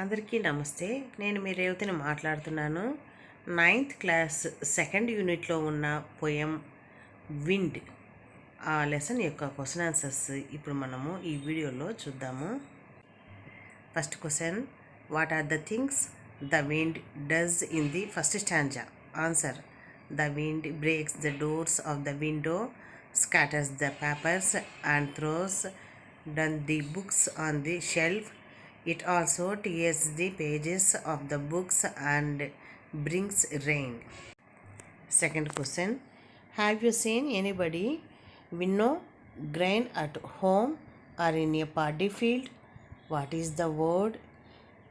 అందరికీ నమస్తే. నేను మీ రేవతిని మాట్లాడుతున్నాను. 9th క్లాస్ సెకండ్ యూనిట్లో ఉన్న పోయం విండ్ ఆ లెసన్ యొక్క క్వశ్చన్ ఆన్సర్స్ ఇప్పుడు మనము ఈ వీడియోలో చూద్దాము. First question, what are the things the wind does in the first stanza? Answer, the wind breaks the doors of the window, scatters the papers and throws down the books on the shelf. It also tears the pages of the books and brings rain. Second question, have you seen anybody winnow grain at home or in a paddy field? What is the word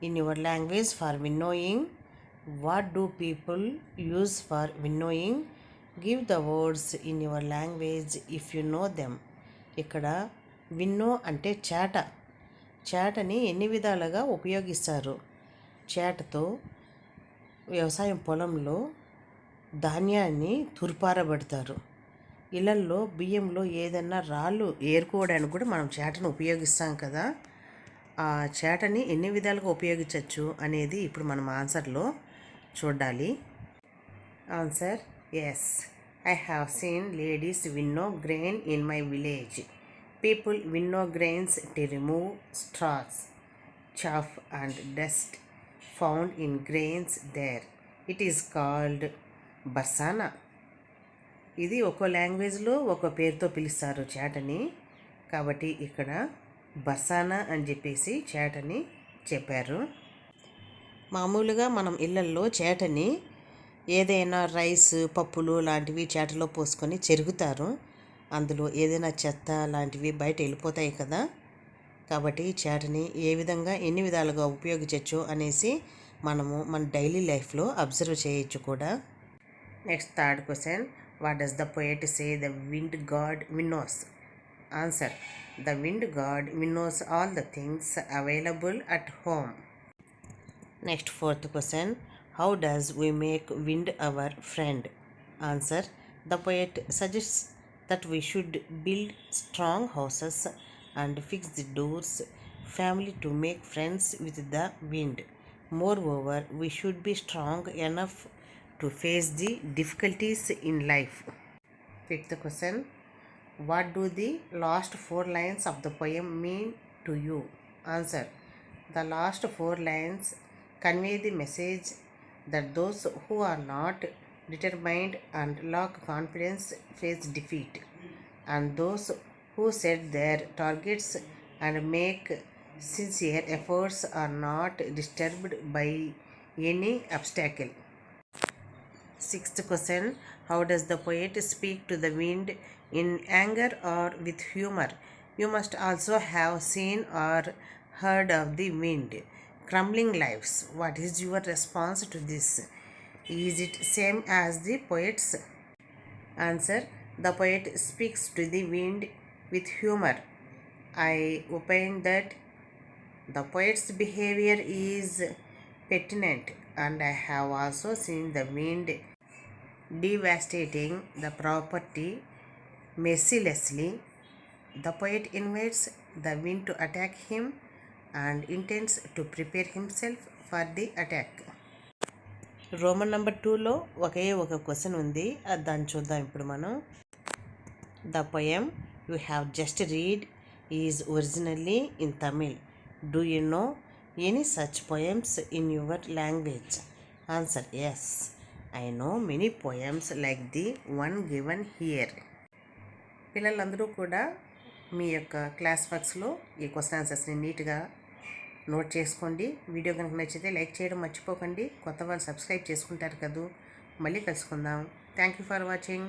in your language for winnowing? What do people use for winnowing? Give the words in your language if you know them. ఇక్కడ విన్నో అంటే చేటని ఎన్ని విధాలుగా ఉపయోగిస్తారు. చేటతో వ్యవసాయం పొలంలో ధాన్యాన్ని తుర్పారబెడతారు. ఇళ్ళల్లో బియ్యంలో ఏదన్నా రాళ్ళు ఏరుకోవడానికి కూడా మనం చేటను ఉపయోగిస్తాం కదా. ఆ చేటని ఎన్ని విధాలుగా ఉపయోగించవచ్చు అనేది ఇప్పుడు మనం ఆన్సర్లో చూడాలి. Answer, yes, I have seen ladies winnow grain in my village. People winnow grains to remove straws, chaff and dust found in grains there. It is called barsana. ఇది ఒక్కో లాంగ్వేజ్లో ఒక్కో పేరుతో పిలుస్తారు చేటని. కాబట్టి ఇక్కడ బర్సానా అని చెప్పేసి చేటని చెప్పారు. మామూలుగా మనం ఇళ్ళల్లో చేటని ఏదైనా రైస్, పప్పులు లాంటివి చేటలో పోసుకొని చెరుగుతారు. అందులో ఏదైనా చెత్త లాంటివి బయట వెళ్ళిపోతాయి కదా. కాబట్టి చేటని ఏ విధంగా ఎన్ని విధాలుగా ఉపయోగించవచ్చు అనేసి మనము మన డైలీ లైఫ్లో అబ్జర్వ్ చేయొచ్చు కూడా. Next third question, what does the poet say the wind god winnows? Answer, the wind god winnows all the things available at home. Next fourth question, how does we make wind our friend? Answer, the poet suggests that we should build strong houses and fix the doors family to make friends with the wind. Moreover, we should be strong enough to face the difficulties in life. Fifth question, what do the last 4 lines of the poem mean to you? Answer, the last 4 lines convey the message that those who are not determined and lack confidence face defeat, and those who set their targets and make sincere efforts are not disturbed by any obstacle. Sixth question, how does the poet speak to the wind, in anger or with humor? You must also have seen or heard of the wind crumbling lives. What is your response to this? Is it same as the poet's? Answer, the poet speaks to the wind with humor. I opine that the poet's behavior is pertinent, and I have also seen the wind devastating the property mercilessly. The poet invites the wind to attack him and intends to prepare himself for the attack. Roman number 2లో ఒకే ఒక question ఉంది, దాన్ని చూద్దాం ఇప్పుడు మనం. The poem you have just read is originally in Tamil. Do you know any such poems in your language? Answer, yes, I know many poems like the one given here. పిల్లలందరూ కూడా మీ యొక్క క్లాస్ వర్క్స్లో ఈ question ఆన్సర్స్ని నీట్గా note చేసుకోండి. Video కనుక నచ్చితే like చేయడం మర్చిపోకండి. కొత్త వాళ్ళు సబ్స్క్రైబ్ చేసుకుంటారు కదా. మళ్ళీ కలుసుకుందాం. Thank you for watching.